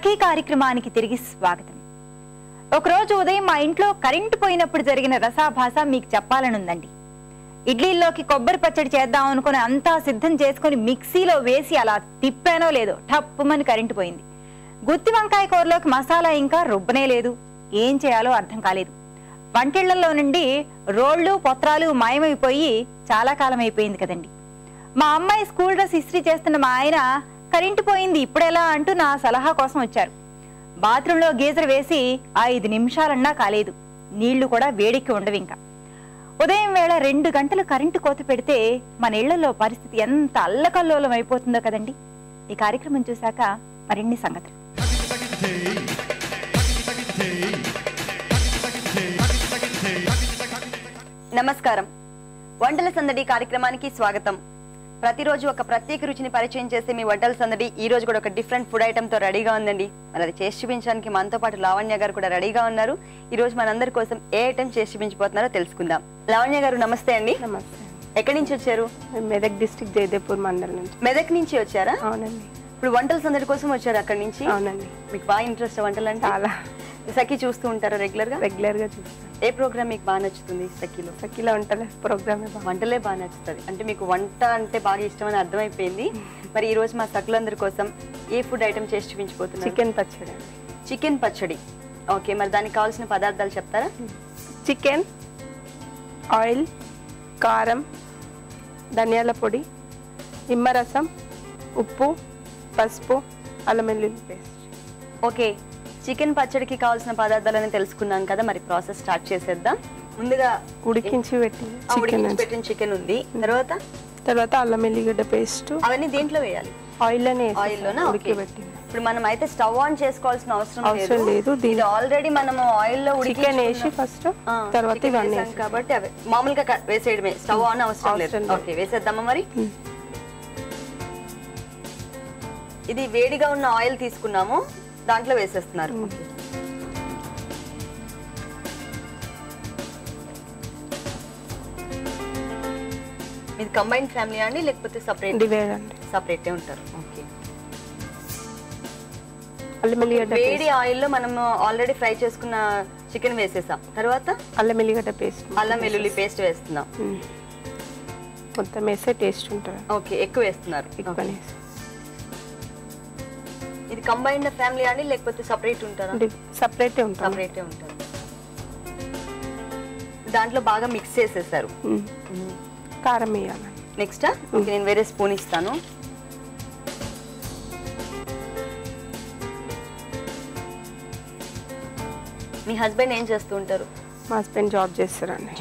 సఖీ కార్యక్రమానికి తిరిగి స్వాగతం. ఒకరోజు ఉదయం మా ఇంట్లో కరెంటు పోయినప్పుడు జరిగిన రసాభాస మీకు చెప్పాలనుందండి. ఇడ్లీల్లోకి కొబ్బరి పచ్చడి చేద్దాం అనుకుని అంతా సిద్ధం చేసుకుని మిక్సీలో వేసి అలా తిప్పానో లేదో టప్పుమని కరెంటు పోయింది. గుత్తి వంకాయ కూరలోకి మసాలా ఇంకా రుబ్బనే లేదు. ఏం చేయాలో అర్థం కాలేదు. వంటిళ్లలో నుండి రోళ్లు పొత్రాలు మాయమైపోయి చాలా కాలం అయిపోయింది కదండి. మా అమ్మాయి స్కూల్ డ్రెస్ ఇస్త్రీ చేస్తున్న మా ఆయన కరెంటు పోయింది ఇప్పుడెలా అంటూ నా సలహా కోసం వచ్చారు. బాత్రూంలో గీజర్ వేసి 5 నిమిషాలన్నా కాలేదు. నీళ్లు కూడా వేడికి ఉండవు. ఇంకా ఉదయం వేళ 2 గంటలు కరెంటు కోత పెడితే మన ఇళ్లలో పరిస్థితి ఎంత అల్లకల్లోలం అయిపోతుందో కదండి. ఈ కార్యక్రమం చూశాక మరిన్ని సంగతులు. నమస్కారం. వంటల సందడి కార్యక్రమానికి స్వాగతం. ప్రతిరోజు ఒక ప్రత్యేక రుచిని పరిచయం చేసే మీ వంటల సందడి ఈ రోజు కూడా ఒక డిఫరెంట్ ఫుడ్ ఐటమ్ తో రెడీగా ఉందండి. మరి అది చేసి చూపించడానికి మనతో పాటు లావణ్య గారు కూడా రెడీగా ఉన్నారు. ఈ రోజు మనందరి కోసం ఏ ఐటమ్ చేసి చూపించబోతున్నారో తెలుసుకుందాం. లావణ్య గారు నమస్తే అండి. నమస్తే. ఎక్కడి నుంచి వచ్చారు? మెదక్ డిస్ట్రిక్ట్ జయదేపూర్ మండలం నుంచి. మెదక్ నుంచి వచ్చారా? అవునండి. ఇప్పుడు వంటల సందడి కోసం వచ్చారు అక్కడి నుంచి? అవునండి. మీకు బాగా ఇంట్రెస్ట్ వంటలు అంటే? చాలా. సఖీ చూస్తూ ఉంటారా రెగ్యులర్ గా? రెగ్యులర్ గా చూస్తాను. ఏ ప్రోగ్రామ్ మీకు బాగా నచ్చుతుంది సఖీలో? సఖీలో వంటల ప్రోగ్రామ్ వంటలే బాగా నచ్చుతుంది. అంటే మీకు వంట అంటే బాగా ఇష్టం అని అర్థమైపోయింది. మరి ఈ రోజు మా సఖులందరి కోసం ఏ ఫుడ్ ఐటమ్ చేసి చూపించబోతున్నారు? చికెన్ పచ్చడి. చికెన్ పచ్చడి. ఓకే, మరి దానికి కావాల్సిన పదార్థాలు చెప్తారా? చికెన్, ఆయిల్, కారం, ధనియాల పొడి, నిమ్మరసం, ఉప్పు, పసుపు, అల్లం వెల్లుల్లి పేస్ట్. ఓకే, చికెన్ పచ్చడికి కావాల్సిన పదార్థాలని తెలుసుకున్నాం కదా. మరి ప్రాసెస్ స్టార్ట్ చేసేద్దాం. ముందుగా ఉడికించి పెట్టిన చికెన్ ఉంది. తర్వాత అల్లం వెల్లిగడ్డ పేస్ట్. అవన్నీ దేంట్లో వేయాలి? ఆయిల్లోనా? ఉడికిపెట్టింది. ఇప్పుడు మనం అయితే స్టవ్ ఆన్ చేసుకోవాల్సిన అవసరం లేదు. దీని ఆల్రెడీ మనము ఆయిల్ లో చికెన్ వేసి ఫస్ట్ తర్వాత ఇవన్నీ కాబట్టి అవి మామూలుగా వేసేయడమే. స్టవ్ ఆన్ అవసరం లేదు. ఓకే, వేసేద్దామా మరి? ఇది వేడిగా ఉన్న ఆయిల్ తీసుకున్నాము, దాంట్లో వేసేస్తున్నారు. ఇది కంబైన్ ఫ్యామిలీ అండి లేకపోతే సపరేట్ ఉంటారు? ఓకే. వేడి ఆయిల్ లో మనం ఆల్రెడీ ఫ్రై చేసుకున్న చికెన్ వేసేసాం. తర్వాత అల్లం వెల్లుల్లి పేస్ట్ వేస్తున్నాం. మొత్తం వేస్తే టేస్ట్ ఉంటుంది. ఓకే, ఎక్కువ వేస్తున్నారు. ఇది కంబైన్డ్ ఫ్యామిలీ అండి లేకపోతే సపరేట్ ఉంటారా? సపరేటే ఉంటారు. దాంట్లో బాగా మిక్స్ చేసేసారు. కారం వేయాలి. నెక్స్ట్ నేను వేరే స్పూన్ ఇస్తాను. మీ హస్బెండ్ ఏం చేస్తూ ఉంటారు? మా హస్బెండ్ జాబ్ చేస్తారండి.